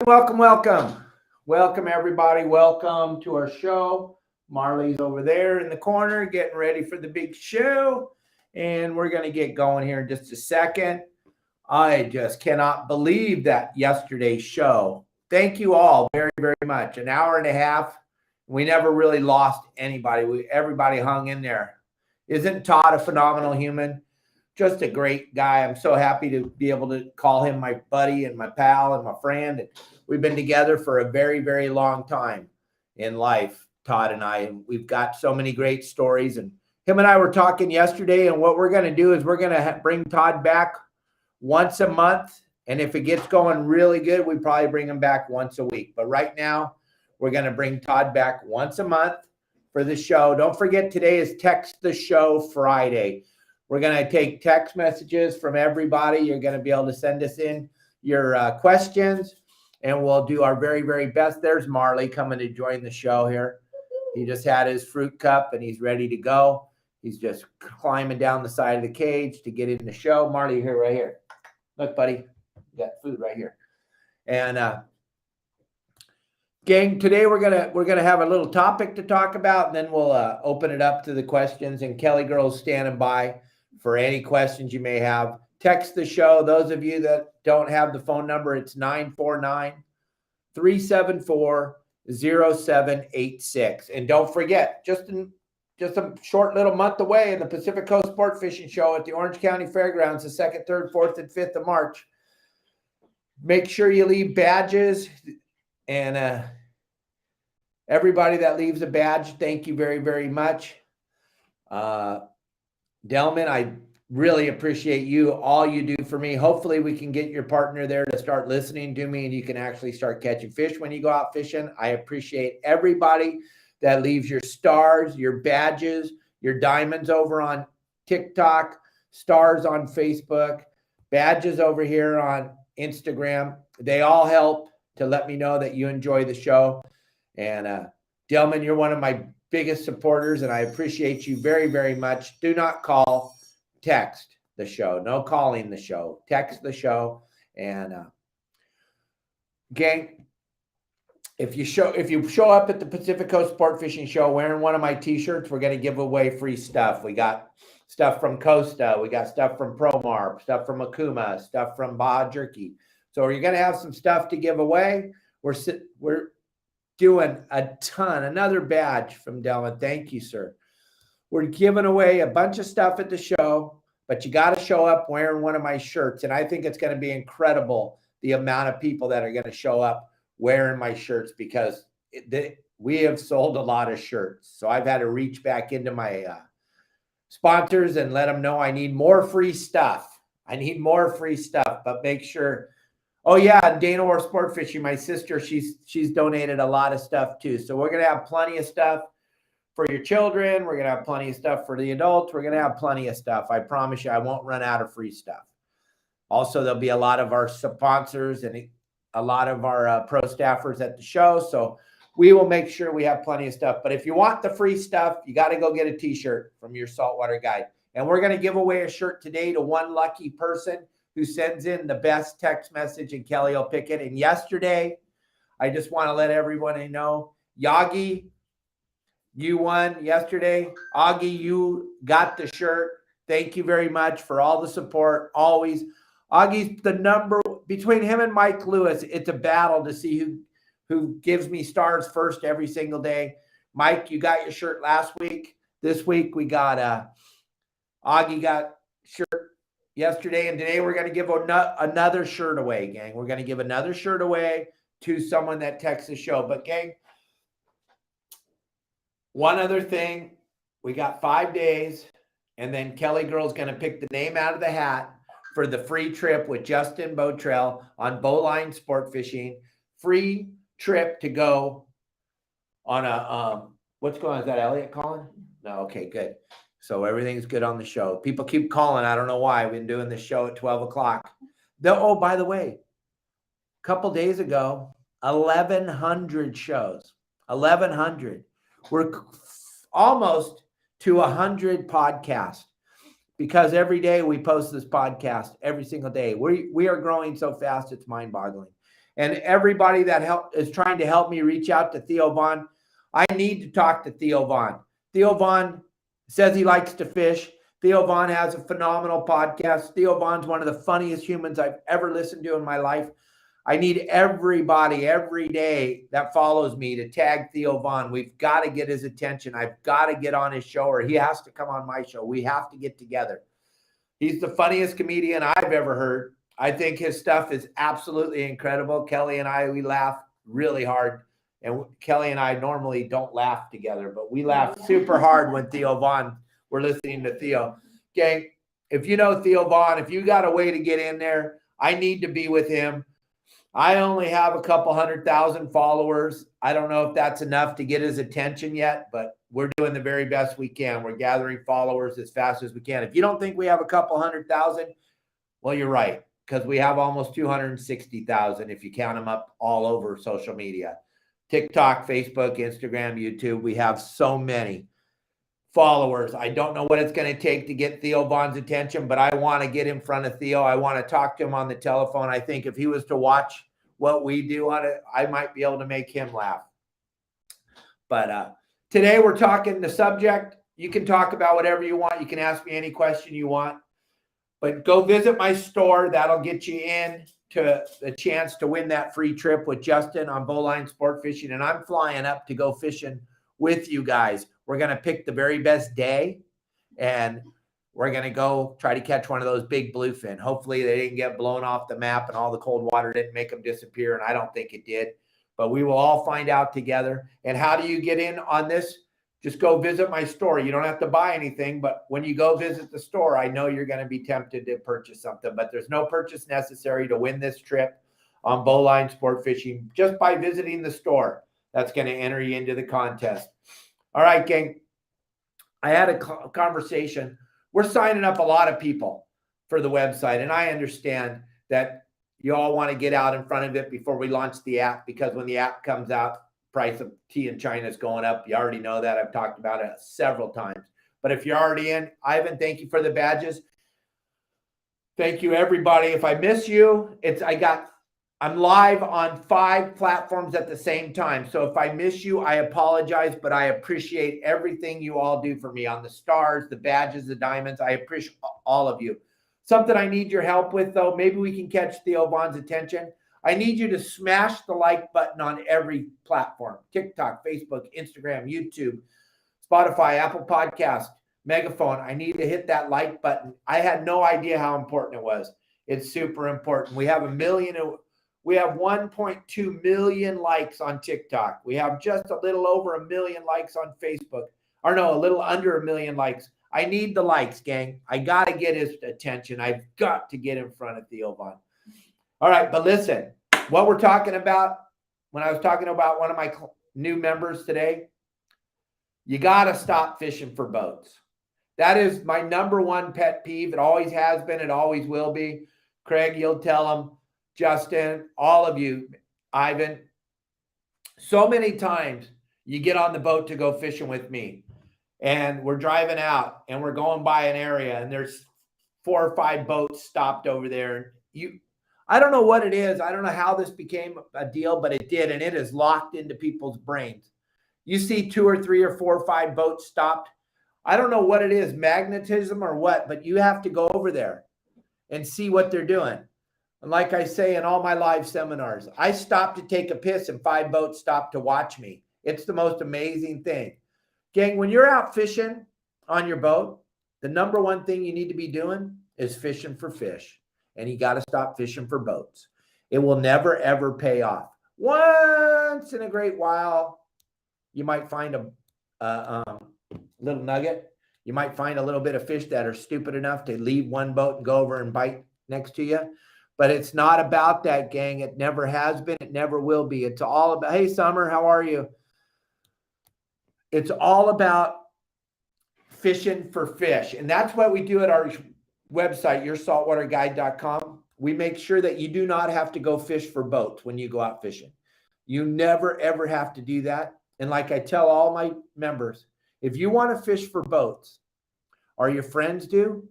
Welcome, everybody. Welcome to our show. Marley's over there in the corner getting ready for the big show. And we're going to get going here in just a second. I just cannot believe that yesterday's show. Thank you all very, very much. An hour and a half. We never really lost anybody. Everybody hung in there. Isn't Todd a phenomenal human? Just a great guy. I'm so happy to be able to call him my buddy and my pal and my friend. And we've been together for a very, very long time in life, Todd and I. And we've got so many great stories. And him and I were talking yesterday, and what we're going to do is we're going to bring Todd back once a month. And if it gets going really good, we probably bring him back once a week. But right now, we're going to bring Todd back once a month for the show. Don't forget, today is Text the Show Friday. We're going to take text messages from everybody. You're going to be able to send us in your questions, and we'll do our very, very best. There's Marley coming to join the show here. He just had his fruit cup, and he's ready to go. He's just climbing down the side of the cage to get in the show. Marley, here, right here. Look, buddy, you got food right here. And gang, today we're gonna have a little topic to talk about, and then we'll open it up to the questions. And Kelly Girl's standing by for any questions you may have. Text the show. Those of you that don't have the phone number, it's 949-374-0786. And don't forget, just a short little month away in the Pacific Coast Sport Fishing Show at the Orange County Fairgrounds, the 2nd, 3rd, 4th, and 5th of March. Make sure you leave badges. And everybody that leaves a badge, thank you very, very much. Delman, I really appreciate you, all you do for me. Hopefully we can get your partner there to start listening to me, and you can actually start catching fish when you go out fishing. I appreciate everybody that leaves your stars, your badges, your diamonds over on TikTok, stars on Facebook, badges over here on Instagram. They all help to let me know that you enjoy the show. And Delman, you're one of my biggest supporters, and I appreciate you very, very much. Do not call, text the show. No calling the show. Text the show. And gang, if you show up at the Pacific Coast Sport Fishing Show wearing one of my t-shirts, we're going to give away free stuff. We got stuff from Costa. We got stuff from Promar, stuff from Akuma, stuff from Baja Jerky. So you're going to have some stuff to give away. We're doing a ton. Another badge from Delman. Thank you, sir. We're giving away a bunch of stuff at the show, but you got to show up wearing one of my shirts. And I think it's going to be incredible, the amount of people that are going to show up wearing my shirts, because we have sold a lot of shirts. So I've had to reach back into my sponsors and let them know I need more free stuff. But make sure. Oh yeah, Dana War Sport Fishing, my sister, she's donated a lot of stuff too. So we're gonna have plenty of stuff for your children. We're gonna have plenty of stuff for the adults. We're gonna have plenty of stuff. I promise you, I won't run out of free stuff. Also, there'll be a lot of our sponsors and a lot of our pro staffers at the show. So we will make sure we have plenty of stuff. But if you want the free stuff, you got to go get a t-shirt from Your Saltwater Guide. And we're gonna give away a shirt today to one lucky person who sends in the best text message, and Kelly will pick it. And yesterday, I just want to let everyone know, Yagi, you won yesterday. Augie, you got the shirt. Thank you very much for all the support, always. Augie's the number, between him and Mike Lewis, it's a battle to see who gives me stars first every single day. Mike, you got your shirt last week. This week, we got, Augie got shirt yesterday, and today we're going to give another shirt away, gang. We're going to give another shirt away to someone that texts the show. But gang, one other thing, we got 5 days, and then Kelly Girl's going to pick the name out of the hat for the free trip with Justin Botrell on Bowline Sport Fishing. Free trip to go on a, what's going on? Is that Elliot calling? No, okay, good. So everything's good on the show. People keep calling. I don't know why. We've been doing this show at 12 o'clock. Oh, by the way, a couple days ago, 1,100 shows. 1,100. We're almost to 100 podcasts, because every day we post this podcast every single day. We are growing so fast, it's mind-boggling. And everybody that is trying to help me reach out to Theo Von, I need to talk to Theo Von. Theo Von says he likes to fish. Theo Von has a phenomenal podcast. Theo Von's one of the funniest humans I've ever listened to in my life. I need everybody every day that follows me to tag Theo Von. We've got to get his attention. I've got to get on his show, or he has to come on my show. We have to get together. He's the funniest comedian I've ever heard. I think his stuff is absolutely incredible. Kelly and I, we laugh really hard. And Kelly and I normally don't laugh together, but we laugh super hard when Theo Von, we're listening to Theo. Gang, if you know Theo Von, if you got a way to get in there, I need to be with him. I only have a couple 100,000 followers. I don't know if that's enough to get his attention yet, but we're doing the very best we can. We're gathering followers as fast as we can. If you don't think we have a couple 100,000, well, you're right, because we have almost 260,000 if you count them up all over social media. TikTok, Facebook, Instagram, YouTube. We have so many followers. I don't know what it's going to take to get Theo Von's attention, but I want to get in front of Theo. I want to talk to him on the telephone. I think if he was to watch what we do on it, I might be able to make him laugh. But today we're talking the subject. You can talk about whatever you want. You can ask me any question you want, but go visit my store. That'll get you in to the chance to win that free trip with Justin on Bowline Sport Fishing. And I'm flying up to go fishing with you guys. We're going to pick the very best day, and we're going to go try to catch one of those big bluefin. Hopefully they didn't get blown off the map and all the cold water didn't make them disappear, and I don't think it did. But we will all find out together. And how do you get in on this? Just go visit my store. You don't have to buy anything, but when you go visit the store, I know you're going to be tempted to purchase something, but there's no purchase necessary to win this trip on Bowline Sport Fishing just by visiting the store. That's going to enter you into the contest. All right, gang. I had a conversation. We're signing up a lot of people for the website, and I understand that you all want to get out in front of it before we launch the app, because when the app comes out, price of tea in China is going up. You already know that. I've talked about it several times. But if you're already in, Ivan, thank you for the badges. Thank you, everybody. If I miss you, I'm live on 5 platforms at the same time. So if I miss you, I apologize, but I appreciate everything you all do for me on the stars, the badges, the diamonds. I appreciate all of you. Something I need your help with, though, maybe we can catch Theo Von's attention. I need you to smash the like button on every platform: TikTok, Facebook, Instagram, YouTube, Spotify, Apple Podcast, Megaphone. I need to hit that like button. I had no idea how important it was. It's super important. We have 1.2 million likes on TikTok. We have just a little over 1 million likes on Facebook. Or no, a little under 1 million likes. I need the likes, gang. I got to get his attention. I've got to get in front of Theo Von. All right, but listen, what we're talking about, when I was talking about one of my new members today, you got to stop fishing for boats. That is my number one pet peeve. It always has been. It always will be. Craig, you'll tell him. Justin, all of you, Ivan. So many times you get on the boat to go fishing with me, and we're driving out and we're going by an area, and there's 4 or 5 boats stopped over there. I don't know what it is. I don't know how this became a deal, but it did, and it is locked into people's brains. You see 2 or 3 or 4 or 5 boats stopped. I don't know what it is, magnetism or what, but you have to go over there and see what they're doing. And like I say in all my live seminars, I stopped to take a piss and 5 boats stopped to watch me. It's the most amazing thing. Gang, when you're out fishing on your boat, the number one thing you need to be doing is fishing for fish. And you got to stop fishing for boats. It will never, ever pay off. Once in a great while, you might find a little nugget. You might find a little bit of fish that are stupid enough to leave one boat and go over and bite next to you. But it's not about that, gang. It never has been. It never will be. It's all about, hey, Summer, how are you? It's all about fishing for fish. And that's what we do at our website, yoursaltwaterguide.com. We make sure that you do not have to go fish for boats when you go out fishing. You never, ever have to do that. And like I tell all my members, if you want to fish for boats, or your friends do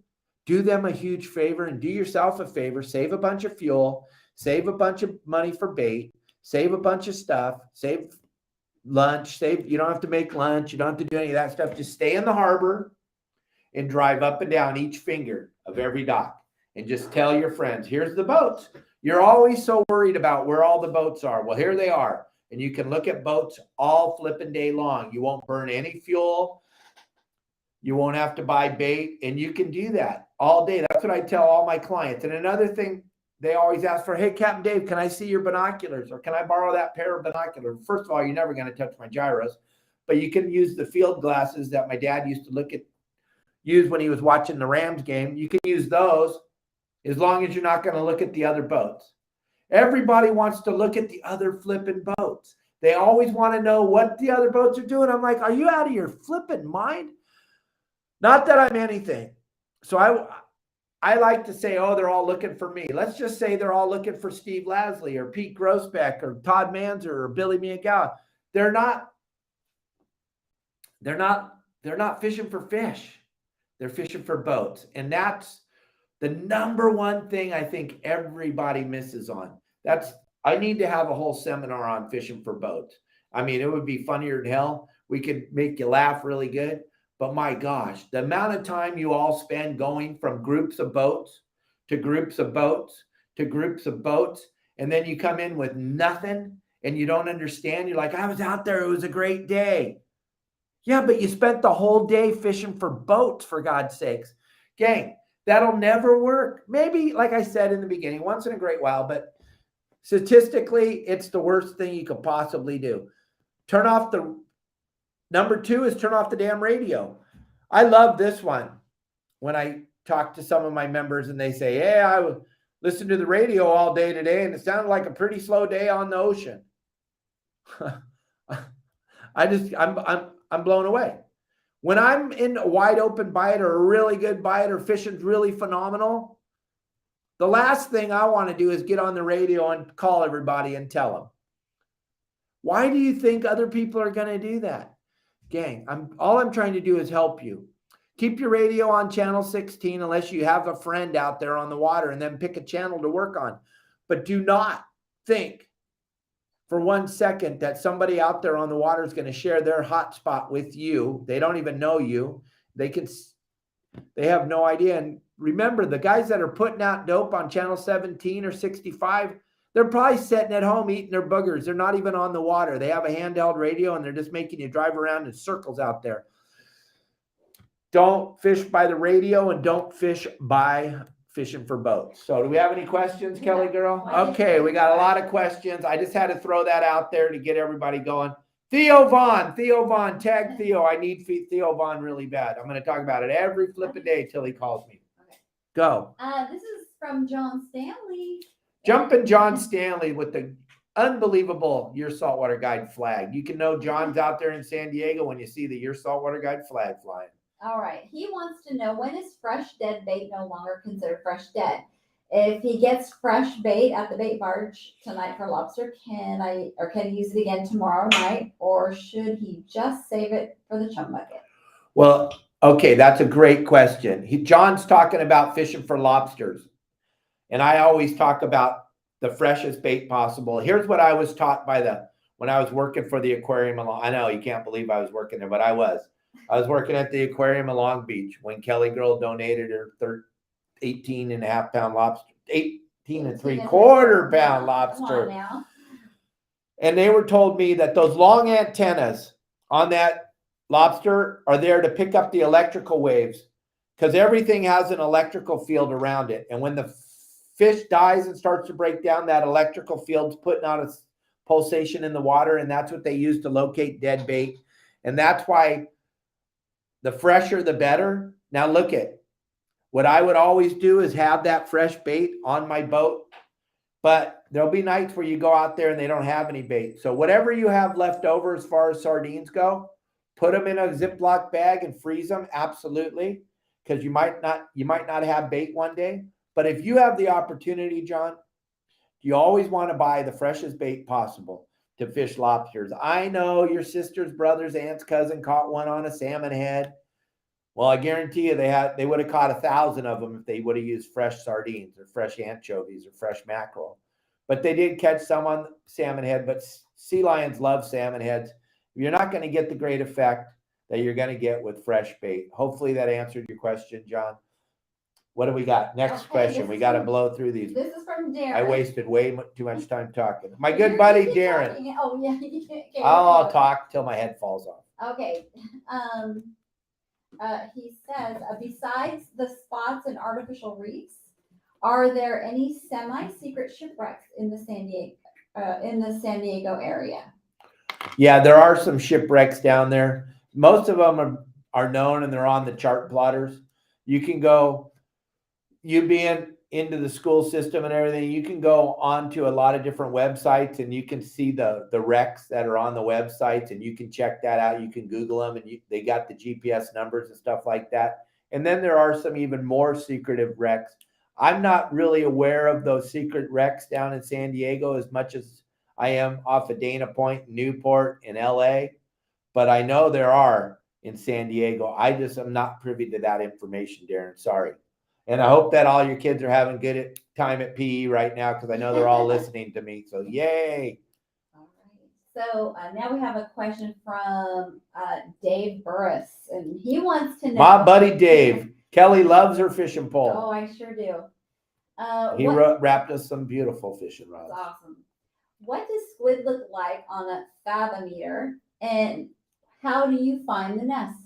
them a huge favor and do yourself a favor. Save a bunch of fuel. save a bunch of money for bait, save a bunch of stuff, save lunch, you don't have to make lunch, you don't have to do any of that stuff. Just stay in the harbor and drive up and down each finger of every dock and just tell your friends, here's the boats. You're always so worried about where all the boats are. Well, here they are. And you can look at boats all flipping day long. You won't burn any fuel. You won't have to buy bait. And you can do that all day. That's what I tell all my clients. And another thing, they always ask for, hey, Captain Dave, can I see your binoculars? Or can I borrow that pair of binoculars? First of all, you're never going to touch my gyros. But you can use the field glasses that my dad used to use when he was watching the Rams game. You can use those as long as you're not going to look at the other boats. Everybody wants to look at the other flipping boats. They always want to know what the other boats are doing. I'm like, are you out of your flipping mind? Not that I'm anything. So I like to say, oh, they're all looking for me. Let's just say they're all looking for Steve Lasley or Pete Grossbeck or Todd Manzer or Billy Miyagawa. They're not fishing for fish. They're fishing for boats. And that's the number one thing I think everybody misses on. I need to have a whole seminar on fishing for boats. I mean, it would be funnier than hell. We could make you laugh really good. But my gosh, the amount of time you all spend going from groups of boats to groups of boats to groups of boats, and then you come in with nothing and you don't understand. You're like, I was out there. It was a great day. Yeah, but you spent the whole day fishing for boats, for God's sakes. Gang, that'll never work. Maybe, like I said in the beginning, once in a great while, but statistically, it's the worst thing you could possibly do. Number 2 is turn off the damn radio. I love this one. When I talk to some of my members and they say, hey, I listened to the radio all day today and it sounded like a pretty slow day on the ocean. I'm blown away. When I'm in a wide open bite or a really good bite or fishing's really phenomenal, the last thing I want to do is get on the radio and call everybody and tell them. Why do you think other people are going to do that? Gang, all I'm trying to do is help you. Keep your radio on channel 16 unless you have a friend out there on the water, and then pick a channel to work on. But do not think for 1 second that somebody out there on the water is going to share their hotspot with you. They don't even know you. They have no idea. And remember, the guys that are putting out dope on channel 17 or 65, they're probably sitting at home eating their boogers. They're not even on the water. They have a handheld radio and they're just making you drive around in circles out there. Don't fish by the radio and don't fish by fishing for boats. So do we have any questions, Kelly girl? Okay, we got a lot of questions. I just had to throw that out there to get everybody going. Theo Vaughn, tag Theo. I need Theo Vaughn really bad. I'm going to talk about it every flipping day till he calls me. Okay. Go. This is from John Stanley. Jumping John Stanley with the unbelievable Your Saltwater Guide flag. You can know John's out there in San Diego when you see the Your Saltwater Guide flag flying. All right. He wants to know, when is fresh dead bait no longer considered fresh dead? If he gets fresh bait at the bait barge tonight for lobster, can he use it again tomorrow night, or should he just save it for the chum bucket? Well, okay, that's a great question. John's talking about fishing for lobsters. And I always talk about the freshest bait possible. Here's what I was taught when I was working for the aquarium. I know you can't believe I was working there, but I was. I was working at the aquarium in Long Beach when Kelly girl donated her 18.5 pound lobster, 18 3/4 pound lobster. And they were told me that those long antennas on that lobster are there to pick up the electrical waves, because everything has an electrical field around it. And when the fish dies and starts to break down, that electrical field's putting out a pulsation in the water, and that's what they use to locate dead bait. And that's why the fresher, the better. Now look at what I would always do is have that fresh bait on my boat, but there'll be nights where you go out there and they don't have any bait. So whatever you have left over as far as sardines go, put them in a Ziploc bag and freeze them. Absolutely. Because you might not have bait one day. But if you have the opportunity, John, you always want to buy the freshest bait possible to fish lobsters. I know your sister's brother's aunt's cousin caught one on a salmon head. Well, I guarantee you they would have caught 1,000 of them if they would have used fresh sardines or fresh anchovies or fresh mackerel. but they did catch some on salmon head, but sea lions love salmon heads. You're not going to get the great effect that you're going to get with fresh bait. Hopefully that answered your question, John. What do we got? Next Okay, question. We got to blow through these. This is from Darren. I wasted way too much time talking. My good buddy You keep Darren. talking. Oh yeah, you can't. I'll talk till my head falls off. Okay. He says, besides the spots and artificial reefs, are there any semi-secret shipwrecks in the San Diego area? Yeah, there are some shipwrecks down there. Most of them are known and they're on the chart plotters. You can go, you being into the school system and everything, you can go onto a lot of different websites and you can see the wrecks that are on the websites and you can check that out. You can Google them and they got the GPS numbers and stuff like that. And then there are some even more secretive wrecks. I'm not really aware of those secret wrecks down in San Diego as much as I am off of Dana Point, Newport, and LA, but I know there are in San Diego. I just am not privy to that information, Darren. Sorry. And I hope that all your kids are having good time at PE right now because I know they're all listening to me. So yay. All right. So now we have a question from Dave Burris, and he wants to know. My buddy Dave. Kelly loves her fishing pole. Oh, I sure do. He wrapped us some beautiful fishing rods. That's awesome. What does squid look like on a fathometer, and how do you find the nest?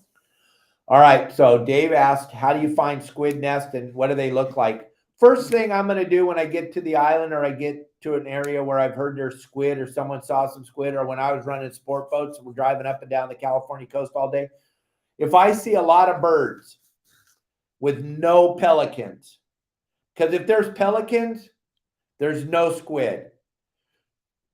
All right, so Dave asked, how do you find squid nest and what do they look like? First thing I'm going to do when I get to the island or I get to an area where I've heard there's squid or someone saw some squid, or when I was running sport boats and we're driving up and down the California coast all day, if I see a lot of birds with no pelicans, because if there's pelicans, there's no squid.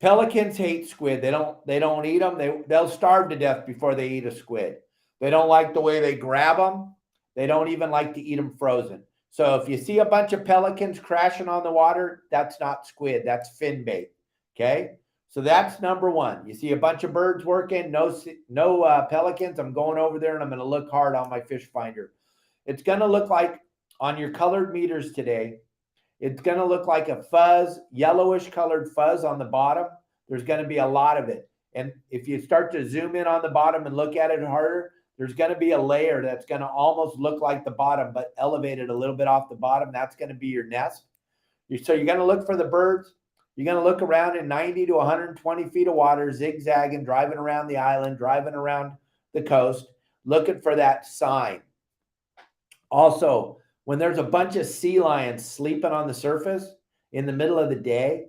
Pelicans hate squid. They don't eat them. They'll starve to death before they eat a squid. They don't like the way they grab them. They don't even like to eat them frozen. So if you see a bunch of pelicans crashing on the water, that's not squid. That's fin bait. Okay. So that's number one. You see a bunch of birds working, no pelicans. I'm going over there and I'm going to look hard on my fish finder. It's going to look like on your colored meters today, it's going to look like a fuzz, yellowish colored fuzz on the bottom. There's going to be a lot of it. And if you start to zoom in on the bottom and look at it harder, there's going to be a layer that's going to almost look like the bottom, but elevated a little bit off the bottom. That's going to be your nest. So you're going to look for the birds. You're going to look around in 90 to 120 feet of water, zigzagging, driving around the island, driving around the coast, looking for that sign. Also, when there's a bunch of sea lions sleeping on the surface in the middle of the day,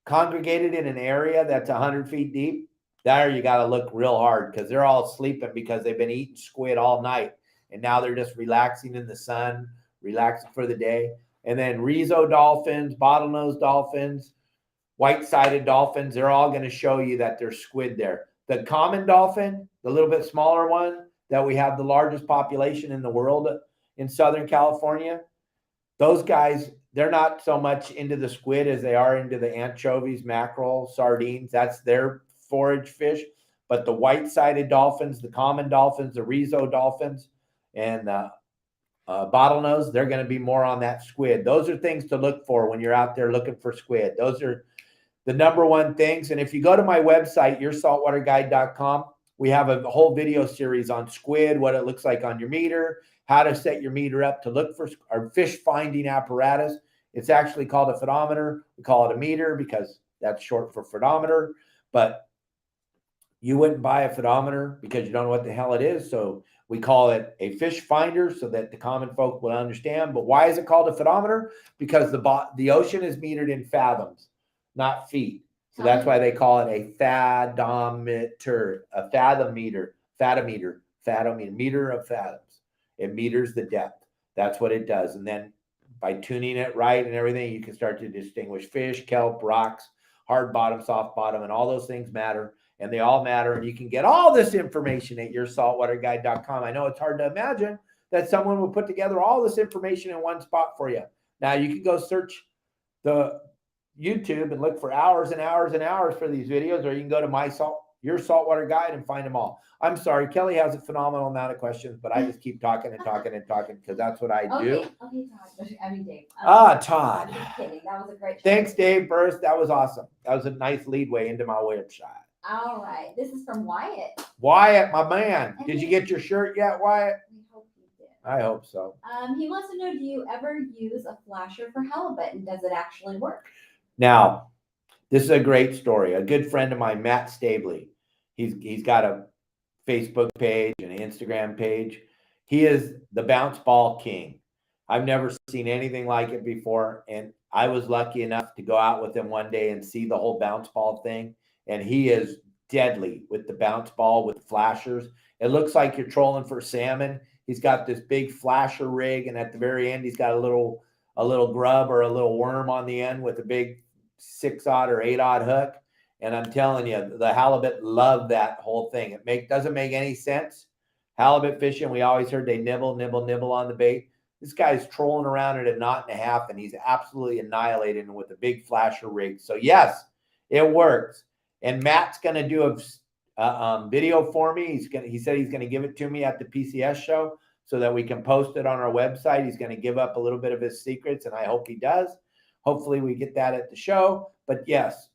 congregated in an area that's 100 feet deep, there you got to look real hard because they're all sleeping because they've been eating squid all night. And now they're just relaxing in the sun, relaxing for the day. And then Rizo dolphins, bottlenose dolphins, white-sided dolphins, they're all going to show you that there's squid there. The common dolphin, the little bit smaller one that we have the largest population in the world in Southern California, those guys, they're not so much into the squid as they are into the anchovies, mackerel, sardines. That's their forage fish. But the white-sided dolphins, the common dolphins, the Rizo dolphins, and bottlenose, they're going to be more on that squid. Those are things to look for when you're out there looking for squid. Those are the number one things. And if you go to my website, yoursaltwaterguide.com, we have a whole video series on squid, what it looks like on your meter, how to set your meter up to look for our fish finding apparatus. It's actually called a photometer. We call it a meter because that's short for photometer, but you wouldn't buy a photometer because you don't know what the hell it is. So we call it a fish finder so that the common folk will understand. But why is it called a photometer? Because the ocean is metered in fathoms, not feet. So that's why they call it a fathometer, a fathometer, meter of fathoms. It meters the depth. That's what it does. And then by tuning it right and everything, you can start to distinguish fish, kelp, rocks, hard bottom, soft bottom, and all those things matter. And they all matter. And you can get all this information at yoursaltwaterguide.com. I know it's hard to imagine that someone would put together all this information in one spot for you. Now you can go search the YouTube and look for hours and hours and hours for these videos, or you can go to Your Saltwater Guide and find them all. I'm sorry, Kelly has a phenomenal amount of questions, but I just keep talking and talking and talking because that's what I do. Okay, Todd. I mean, Dave. Todd. I'm just kidding. That was a great show. Thanks, Dave Burst. That was awesome. That was a nice leadway into my web shot. All right. This is from Wyatt. Wyatt, my man. Did you get your shirt yet, Wyatt? We hope you did. I hope so. He wants to know, do you ever use a flasher for halibut, and does it actually work? Now, this is a great story. A good friend of mine, Matt Stabley, he's got a Facebook page and an Instagram page. He is the bounce ball king. I've never seen anything like it before, and I was lucky enough to go out with him one day and see the whole bounce ball thing, and he is deadly with the bounce ball with flashers. It looks like you're trolling for salmon. He's got this big flasher rig, and at the very end, he's got a little grub or a little worm on the end with a big 6-aught or 8-aught hook. And I'm telling you, the halibut love that whole thing. It doesn't make any sense. Halibut fishing, we always heard they nibble on the bait. This guy's trolling around at a 1.5 knots, and he's absolutely annihilating with a big flasher rig. So yes, it works. And Matt's going to do a video for me. He said he's going to give it to me at the PCS show so that we can post it on our website. He's going to give up a little bit of his secrets, and I hope he does. Hopefully we get that at the show. But yes,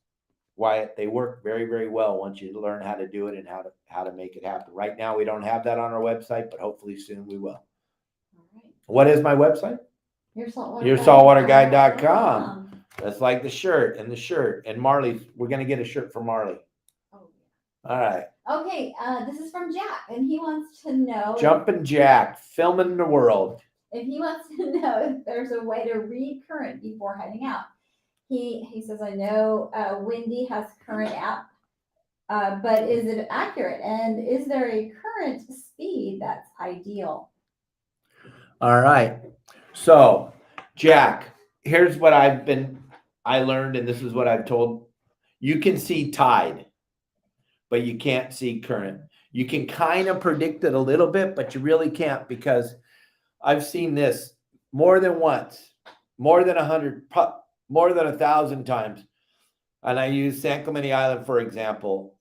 Wyatt, they work very, very well once you learn how to do it and how to make it happen. Right now, we don't have that on our website, but hopefully soon we will. All right. What is my website? YourSaltwaterGuide.com. That's like the shirt. And Marley, we're going to get a shirt for Marley. Oh, yeah. All right. Okay, this is from Jack, and he wants to know. Jumpin' Jack, filming the world. If he wants to know if there's a way to read current before heading out. He says, I know Windy has current app, but is it accurate? And is there a current speed that's ideal? All right. So, Jack, here's what I learned, and this is what I've told. You can see tide, but you can't see current. You can kind of predict it a little bit, but you really can't, because I've seen this more than once, more than 100, more than 1,000 times. And I use San Clemente Island, for example.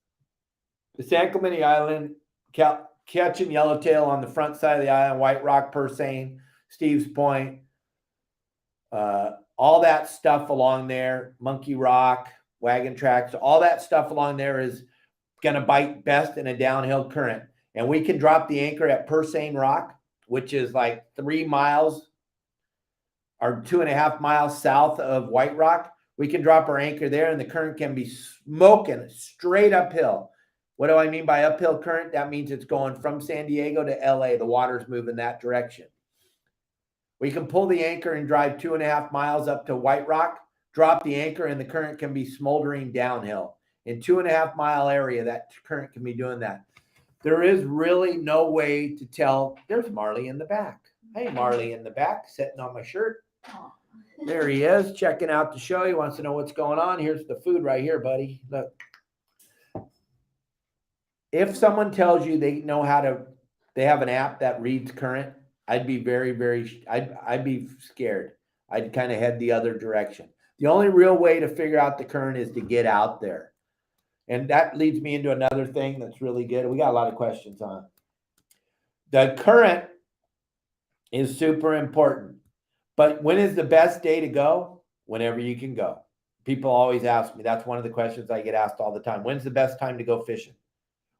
The San Clemente Island, catching yellowtail on the front side of the island, White Rock, Persane, Steve's Point, all that stuff along there, Monkey Rock, Wagon Tracks, all that stuff along there is going to bite best in a downhill current. And we can drop the anchor at Persane Rock, which is like 3 miles or 2.5 miles south of White Rock. We can drop our anchor there, and the current can be smoking straight uphill. What do I mean by uphill current? That means it's going from San Diego to LA. The water's moving that direction. We can pull the anchor and drive 2.5 miles up to White Rock, drop the anchor, and the current can be smoldering downhill. In 2.5 mile area, that current can be doing that. There is really no way to tell. There's Marley in the back. Hey, Marley in the back, sitting on my shirt. Aw. There he is, checking out the show. He wants to know what's going on. Here's the food right here, buddy. Look. If someone tells you they have an app that reads current, I'd be I'd be scared. I'd kind of head the other direction. The only real way to figure out the current is to get out there. And that leads me into another thing that's really good. We got a lot of questions on it. The current is super important. But when is the best day to go? Whenever you can go. People always ask me. That's one of the questions I get asked all the time. When's the best time to go fishing?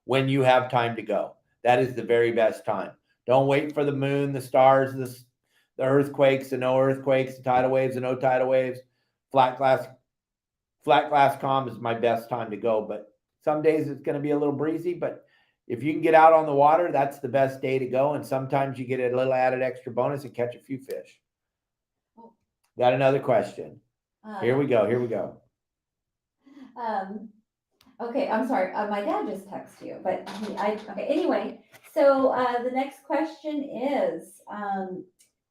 When you have time to go. That is the very best time. Don't wait for the moon, the stars, the earthquakes, the no earthquakes, the tidal waves, the no tidal waves. Flat glass calm is my best time to go. But some days it's going to be a little breezy. But if you can get out on the water, that's the best day to go. And sometimes you get a little added extra bonus and catch a few fish. Got another question. Here we go. Okay, I'm sorry. My dad just texted you, but okay. Anyway, so the next question is,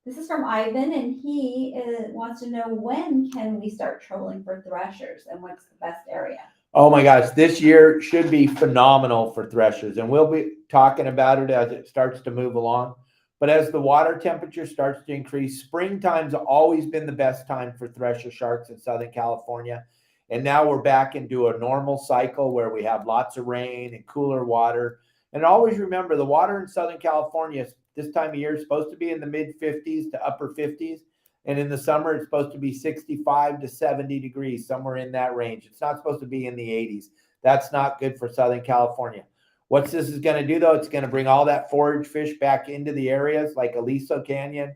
this is from Ivan, and he wants to know, when can we start trolling for threshers, and what's the best area? Oh my gosh, this year should be phenomenal for threshers, and we'll be talking about it as it starts to move along. But as the water temperature starts to increase, springtime's always been the best time for thresher sharks in Southern California. And now we're back into a normal cycle where we have lots of rain and cooler water. And always remember, the water in Southern California this time of year is supposed to be in the mid 50s to upper 50s. And in the summer, it's supposed to be 65 to 70 degrees, somewhere in that range. It's not supposed to be in the 80s. That's not good for Southern California. What this is going to do, though, it's going to bring all that forage fish back into the areas like Aliso Canyon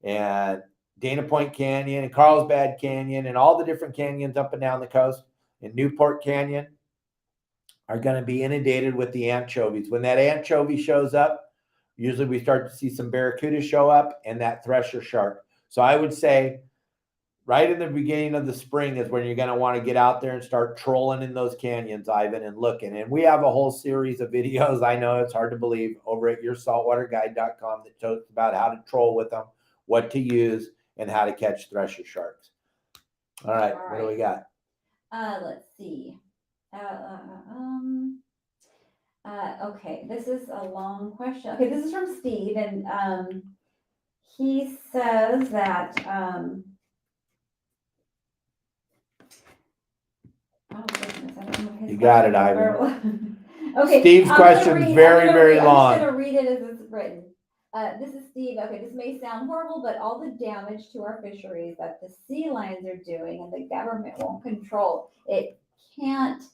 and Dana Point Canyon and Carlsbad Canyon and all the different canyons up and down the coast. And Newport Canyon are going to be inundated with the anchovies. When that anchovy shows up, usually we start to see some barracuda show up and that thresher shark. So I would say right in the beginning of the spring is when you're going to want to get out there and start trolling in those canyons, Ivan, and looking. And we have a whole series of videos, I know it's hard to believe, over at yoursaltwaterguide.com that talks about how to troll with them, what to use, and how to catch thresher sharks. All right, what do we got? Let's see. Okay, this is a long question. Okay, this is from Steve, and he says that oh goodness, I don't know his You got it, Ivan. Okay, Steve's question is very long. I'm just gonna read it as it's written. This is Steve. Okay, this may sound horrible, but all the damage to our fisheries that the sea lions are doing and the government won't control, it can't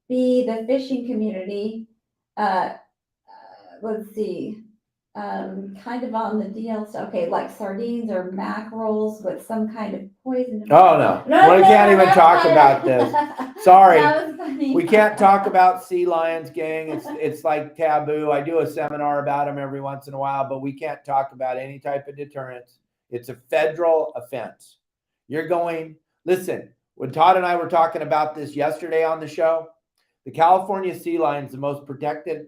be the fishing community. Let's see. Kind of on the DL. Okay, like sardines or mackerels with some kind of poison. Oh, no. We can't even talk about this. Sorry. We can't talk about sea lions, gang. It's like taboo. I do a seminar about them every once in a while, but we can't talk about any type of deterrence. It's a federal offense. Listen, when Todd and I were talking about this yesterday on the show, the California sea lion is the most protected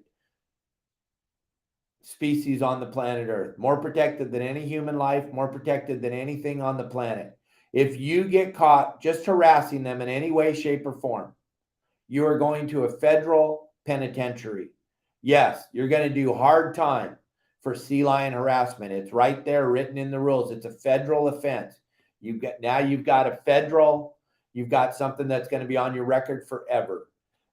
species on the planet Earth, more protected than any human life, more protected than anything on the planet. If you get caught just harassing them in any way, shape, or form, you are going to a federal penitentiary. Yes, you're going to do hard time for sea lion harassment. It's right there written in the rules. It's a federal offense. You've got something that's going to be on your record forever.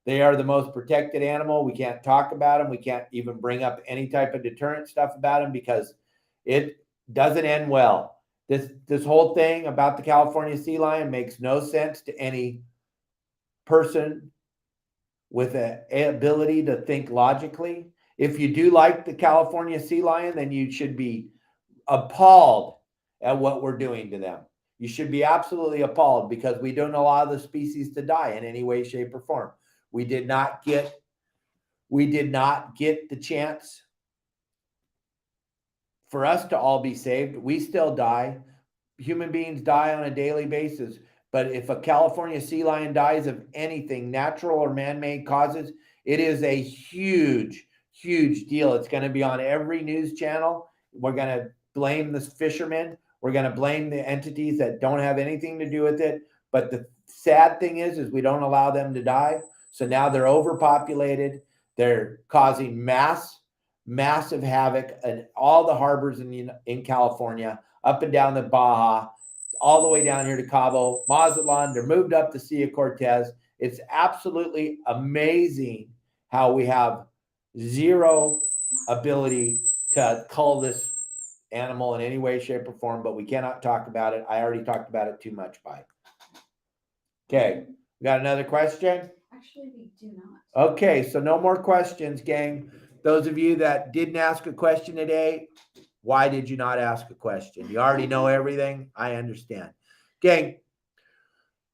They are the most protected animal. We can't talk about them. We can't even bring up any type of deterrent stuff about them because it doesn't end well. This whole thing about the California sea lion makes no sense to any person with an ability to think logically. If you do like the California sea lion, then you should be appalled at what we're doing to them. You should be absolutely appalled because we don't allow the species to die in any way, shape, or form. We did not get the chance for us to all be saved. We still die. Human beings die on a daily basis. But if a California sea lion dies of anything, natural or man-made causes, it is a huge, huge deal. It's going to be on every news channel. We're going to blame the fishermen. We're going to blame the entities that don't have anything to do with it. But the sad thing is we don't allow them to die. So now they're overpopulated. They're causing massive havoc in all the harbors in California, up and down the Baja, all the way down here to Cabo, Mazatlan. They're moved up the Sea of Cortez. It's absolutely amazing how we have zero ability to cull this animal in any way, shape, or form, but we cannot talk about it. I already talked about it too much, Bye. Okay, we got another question? Actually, we do not. Okay, so no more questions, gang. Those of you that didn't ask a question today, why did you not ask a question? You already know everything. I understand. Gang,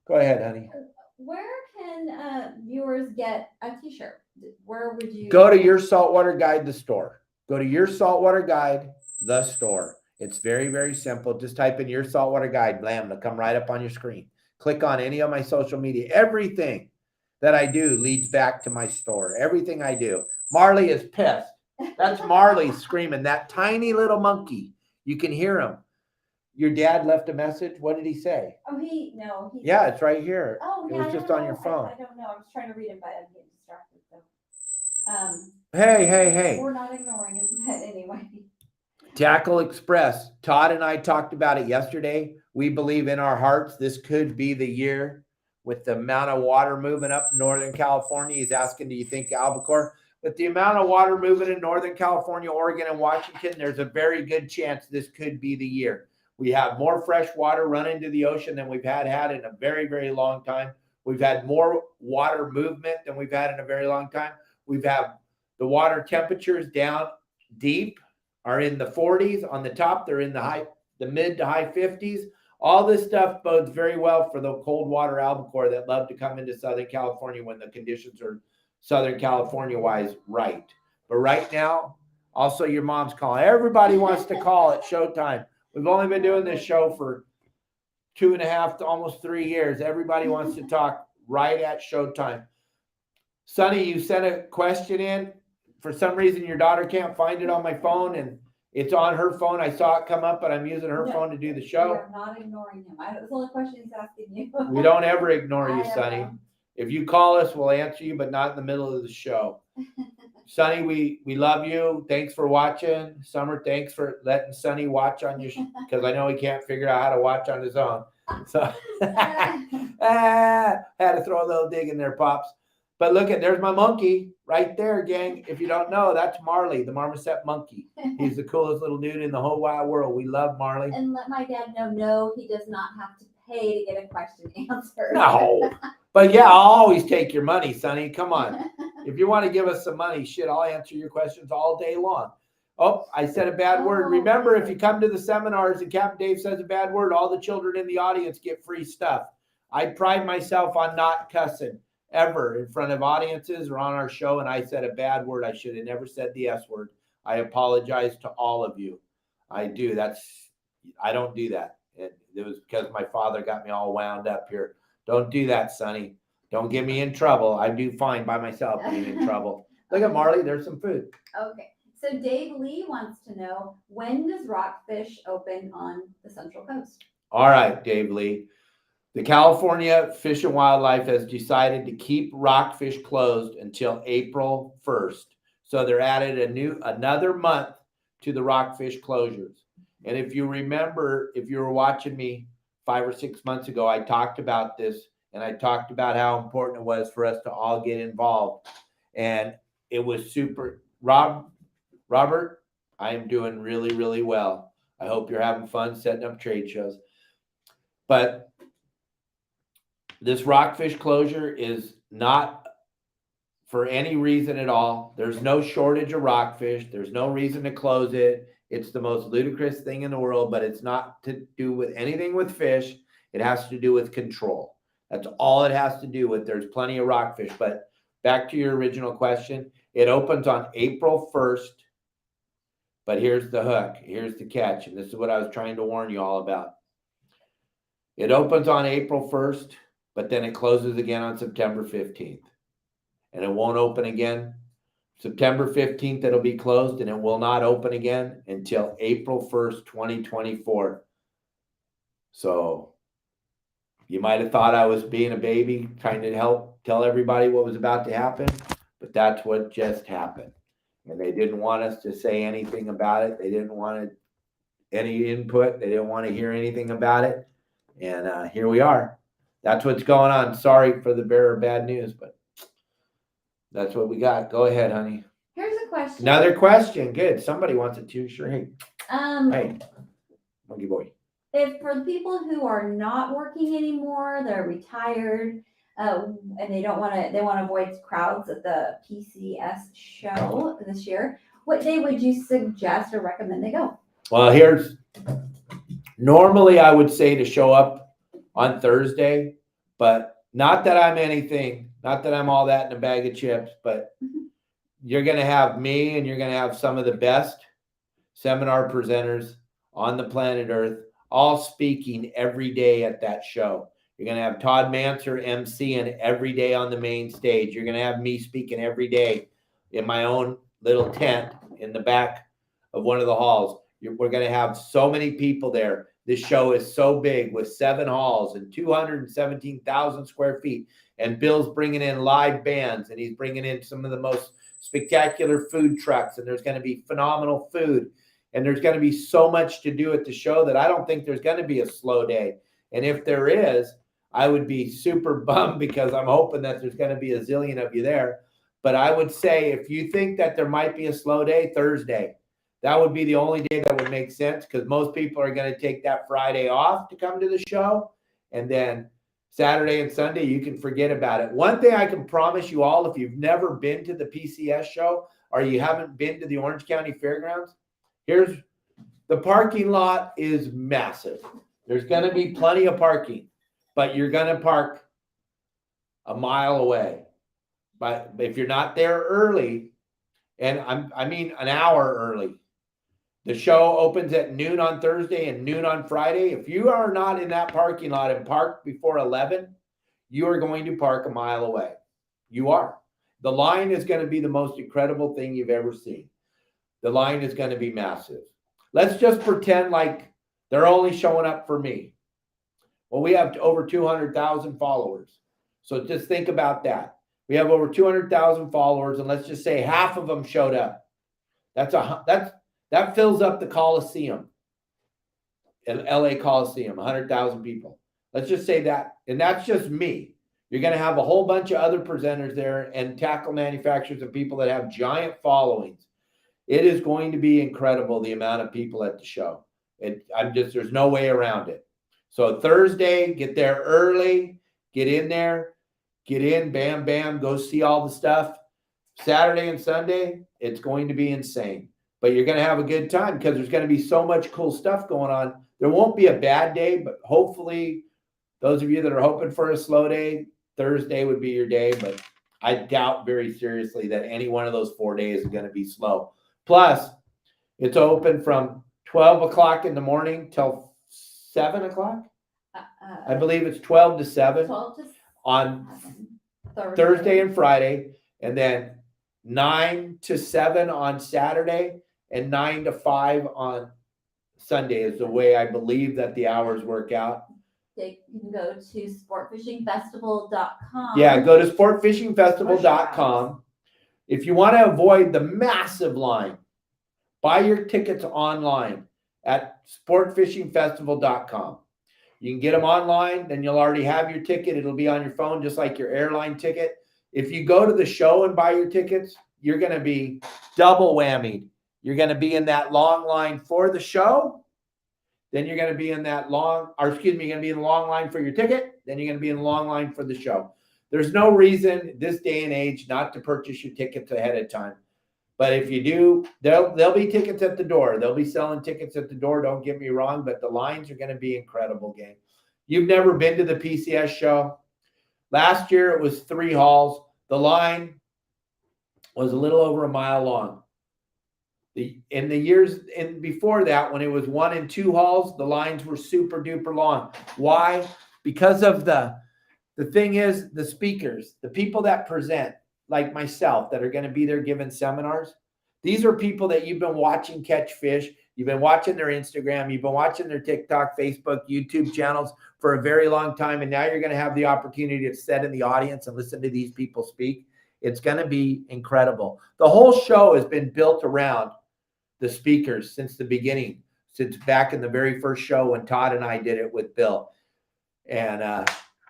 go ahead, honey. Where can viewers get a t-shirt? Where would you go to Your Saltwater Guide, the store? Go to Your Saltwater Guide, the store. It's very, very simple. Just type in Your Saltwater Guide. Blam, it'll come right up on your screen. Click on any of my social media. Everything that I do leads back to my store. Everything I do. Marley is pissed. That's Marley screaming. That tiny little monkey. You can hear him. Your dad left a message. What did he say? Yeah, it's right here. Oh, it was just on your phone. I don't know. I was trying to read it, but I'm getting distracted. So, Hey. We're not ignoring him, but anyway. Tackle Express. Todd and I talked about it yesterday. We believe in our hearts this could be the year with the amount of water moving up in Northern California. He's asking, do you think albacore? With the amount of water moving in Northern California, Oregon, and Washington, there's a very good chance this could be the year. We have more fresh water run into the ocean than we've had in a very, very long time. We've had more water movement than we've had in a very long time. We've had the water temperatures down deep are in the 40s. On the top, they're in the mid to high 50s. All this stuff bodes very well for the cold water albacore that love to come into Southern California when the conditions are Southern California wise right. But right now, also your mom's calling. Everybody wants to call at showtime. We've only been doing this show for 2.5 to almost 3 years. Everybody wants to talk right at showtime. Sonny, you sent a question in. For some reason, your daughter can't find it on my phone, and it's on her phone. I saw it come up, but I'm using her phone to do the show. You're not ignoring him. That's the only question he's asking you. We don't ever ignore you, I Sonny. know. If you call us, we'll answer you, but not in the middle of the show. Sonny, we love you. Thanks for watching. Summer, thanks for letting Sonny watch on your because I know he can't figure out how to watch on his own. So had to throw a little dig in there, Pops. But look there's my monkey right there, gang. If you don't know, that's Marley, the marmoset monkey. He's the coolest little dude in the whole wide world. We love Marley. And let my dad know, no, he does not have to pay to get a question answered. No. But yeah, I'll always take your money, Sonny. Come on. If you want to give us some money, shit, I'll answer your questions all day long. Oh, I said a bad word. Remember, if you come to the seminars and Captain Dave says a bad word, all the children in the audience get free stuff. I pride myself on not cussing ever in front of audiences or on our show, and I said a bad word. I should have never said the S word. I apologize to all of you. I do. I don't do that. It was because my father got me all wound up here. Don't do that, Sonny. Don't get me in trouble. I do fine by myself being in trouble. Look at Marley. There's some food. Okay. So Dave Lee wants to know, when does Rockfish open on the Central Coast? All right, Dave Lee. The California Fish and Wildlife has decided to keep Rockfish closed until April 1st. So they're added another month to the Rockfish closures. And if you remember, if you were watching me 5 or 6 months ago, I talked about this, and I talked about how important it was for us to all get involved. And it was super. Robert, I am doing really, really well. I hope you're having fun setting up trade shows. But this Rockfish closure is not for any reason at all. There's no shortage of rockfish. There's no reason to close it. It's the most ludicrous thing in the world, but it's not to do with anything with fish. It has to do with control. That's all it has to do with. There's plenty of rockfish. But back to your original question, it opens on April 1st. But here's the hook. Here's the catch. And this is what I was trying to warn you all about. It opens on April 1st, but then it closes again on September 15th. And it won't open again. September 15th, it'll be closed, and it will not open again until April 1st, 2024. So you might have thought I was being a baby, trying to help tell everybody what was about to happen, but that's what just happened. And they didn't want us to say anything about it. They didn't want any input. They didn't want to hear anything about it. And here we are. That's what's going on. Sorry for the bearer of bad news, but that's what we got. Go ahead, honey. Here's a question. Another question. Good. Somebody wants it too. Sure. Hey, monkey boy. If for the people who are not working anymore, they're retired, and they want to avoid crowds at the PCS show this year, what day would you suggest or recommend they go? Well, normally I would say to show up on Thursday, but not that I'm all that in a bag of chips, but you're going to have me, and you're going to have some of the best seminar presenters on the planet Earth, all speaking every day at that show. You're going to have Todd Manser emceeing every day on the main stage. You're going to have me speaking every day in my own little tent in the back of one of the halls. We're going to have so many people there. This show is so big with 7 halls and 217,000 square feet. And Bill's bringing in live bands, and he's bringing in some of the most spectacular food trucks. And there's going to be phenomenal food. And there's going to be so much to do at the show that I don't think there's going to be a slow day. And if there is, I would be super bummed because I'm hoping that there's going to be a zillion of you there. But I would say if you think that there might be a slow day, Thursday. That would be the only day that would make sense because most people are going to take that Friday off to come to the show. And then Saturday and Sunday, you can forget about it. One thing I can promise you all, if you've never been to the PCS show or you haven't been to the Orange County Fairgrounds, here's the parking lot is massive. There's going to be plenty of parking, but you're going to park a mile away. But if you're not there early, and I mean an hour early, the show opens at noon on Thursday and noon on Friday. If you are not in that parking lot and parked before 11, you are going to park a mile away. You are. The line is going to be the most incredible thing you've ever seen. The line is going to be massive. Let's just pretend like they're only showing up for me. Well, we have over 200,000 followers. So just think about that. We have over 200,000 followers, and let's just say half of them showed up. That fills up the Coliseum, LA Coliseum, 100,000 people. Let's just say that. And that's just me. You're going to have a whole bunch of other presenters there and tackle manufacturers and people that have giant followings. It is going to be incredible, the amount of people at the show. There's no way around it. So Thursday, get there early, get in there, get in, bam, bam, go see all the stuff. Saturday and Sunday, it's going to be insane. But you're going to have a good time because there's going to be so much cool stuff going on. There won't be a bad day, but hopefully those of you that are hoping for a slow day, Thursday would be your day. But I doubt very seriously that any one of those 4 days is going to be slow. Plus, it's open from 12 o'clock in the morning till 7 o'clock. I believe it's 12 to 7 on Thursday and Friday, and then 9 to 7 on Saturday, and 9 to 5 on Sunday is the way I believe that the hours work out. You can go to sportfishingfestival.com. Yeah, go to sportfishingfestival.com. If you want to avoid the massive line, buy your tickets online at sportfishingfestival.com. You can get them online, then you'll already have your ticket. It'll be on your phone, just like your airline ticket. If you go to the show and buy your tickets, you're going to be double whammied. You're going to be in that long line for the show. Then you're going to be in that you're going to be in the long line for your ticket. Then you're going to be in the long line for the show. There's no reason this day and age not to purchase your tickets ahead of time. But if you do, there'll be tickets at the door. They'll be selling tickets at the door. Don't get me wrong, but the lines are going to be incredible, gang. You've never been to the PCS show. Last year, it was 3 halls. The line was a little over a mile long. In the years before that, when it was 1 and 2 halls, the lines were super duper long. Why? Because of the thing is, the speakers, the people that present, like myself, that are going to be there giving seminars. These are people that you've been watching catch fish. You've been watching their Instagram. You've been watching their TikTok, Facebook, YouTube channels for a very long time. And now you're going to have the opportunity to sit in the audience and listen to these people speak. It's going to be incredible. The whole show has been built around the speakers since the beginning, since back in the very first show when Todd and I did it with Bill. And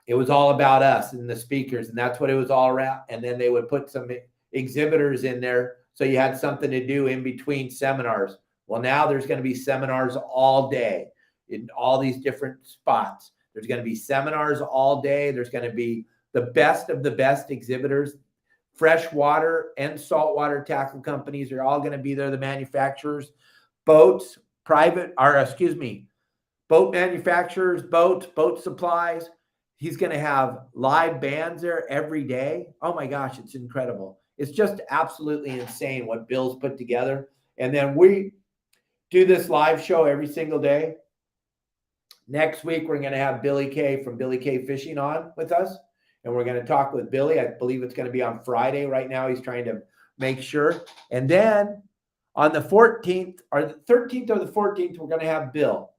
it was all about us and the speakers, and that's what it was all around. And then they would put some exhibitors in there so you had something to do in between seminars. Well, now there's going to be seminars all day in all these different spots. There's going to be seminars all day. There's going to be the best of the best exhibitors. Freshwater and saltwater tackle companies are all going to be there. The manufacturers, boat manufacturers, boat supplies. He's going to have live bands there every day. Oh my gosh, it's incredible. It's just absolutely insane what Bill's put together. And then we do this live show every single day. Next week, we're going to have Billy K from Billy K Fishing on with us. And we're going to talk with Billy. I believe it's going to be on Friday. Right now, he's trying to make sure. And then on the 14th, or the 13th or the 14th, we're going to have Bill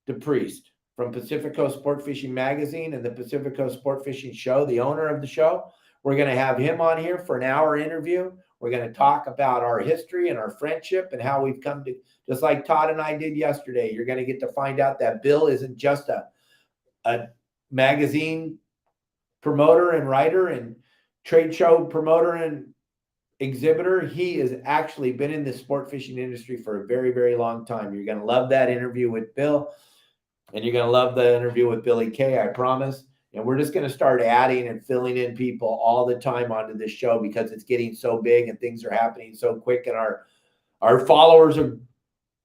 DePriest from Pacific Coast Sport Fishing Magazine and the Pacific Coast Sport Fishing Show, the owner of the show. We're going to have him on here for an hour interview. We're going to talk about our history and our friendship and how we've come to, just like Todd and I did yesterday. You're going to get to find out that Bill isn't just a magazine promoter and writer and trade show promoter and exhibitor. He has actually been in the sport fishing industry for a very, very long time. You're going to love that interview with Bill, and you're going to love the interview with Billy Kay, I promise. And we're just going to start adding and filling in people all the time onto this show because it's getting so big and things are happening so quick, and our followers are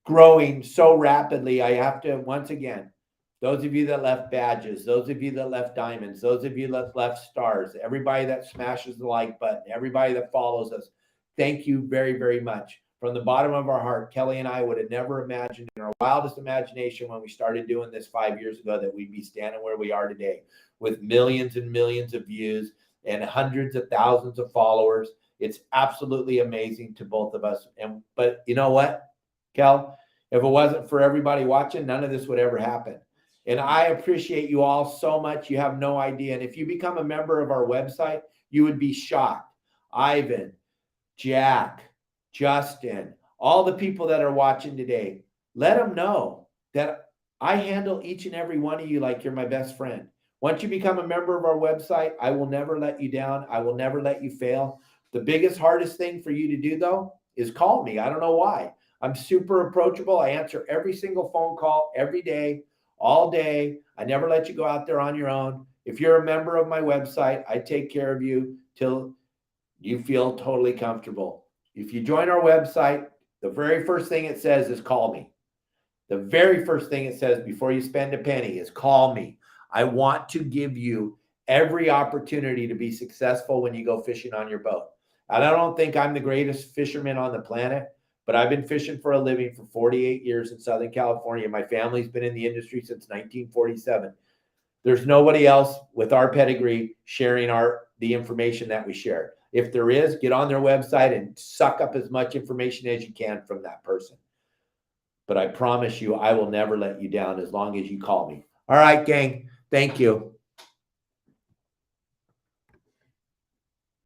growing so rapidly. I have to, once again, those of you that left badges, those of you that left diamonds, those of you that left stars, everybody that smashes the like button, everybody that follows us, thank you very, very much. From the bottom of our heart, Kelly and I would have never imagined in our wildest imagination when we started doing this 5 years ago that we'd be standing where we are today with millions and millions of views and hundreds of thousands of followers. It's absolutely amazing to both of us. But you know what, Kel? If it wasn't for everybody watching, none of this would ever happen. And I appreciate you all so much. You have no idea. And if you become a member of our website, you would be shocked. Ivan, Jack, Justin, all the people that are watching today, let them know that I handle each and every one of you like you're my best friend. Once you become a member of our website, I will never let you down. I will never let you fail. The biggest, hardest thing for you to do, though, is call me. I don't know why. I'm super approachable. I answer every single phone call every day, all day. I never let you go out there on your own. If you're a member of my website, I take care of you till you feel totally comfortable. If you join our website, the very first thing it says is call me. The very first thing it says before you spend a penny is call me. I want to give you every opportunity to be successful when you go fishing on your boat. And I don't think I'm the greatest fisherman on the planet, but I've been fishing for a living for 48 years in Southern California. My family's been in the industry since 1947. There's nobody else with our pedigree sharing the information that we share. If there is, get on their website and suck up as much information as you can from that person. But I promise you, I will never let you down as long as you call me. All right, gang. Thank you.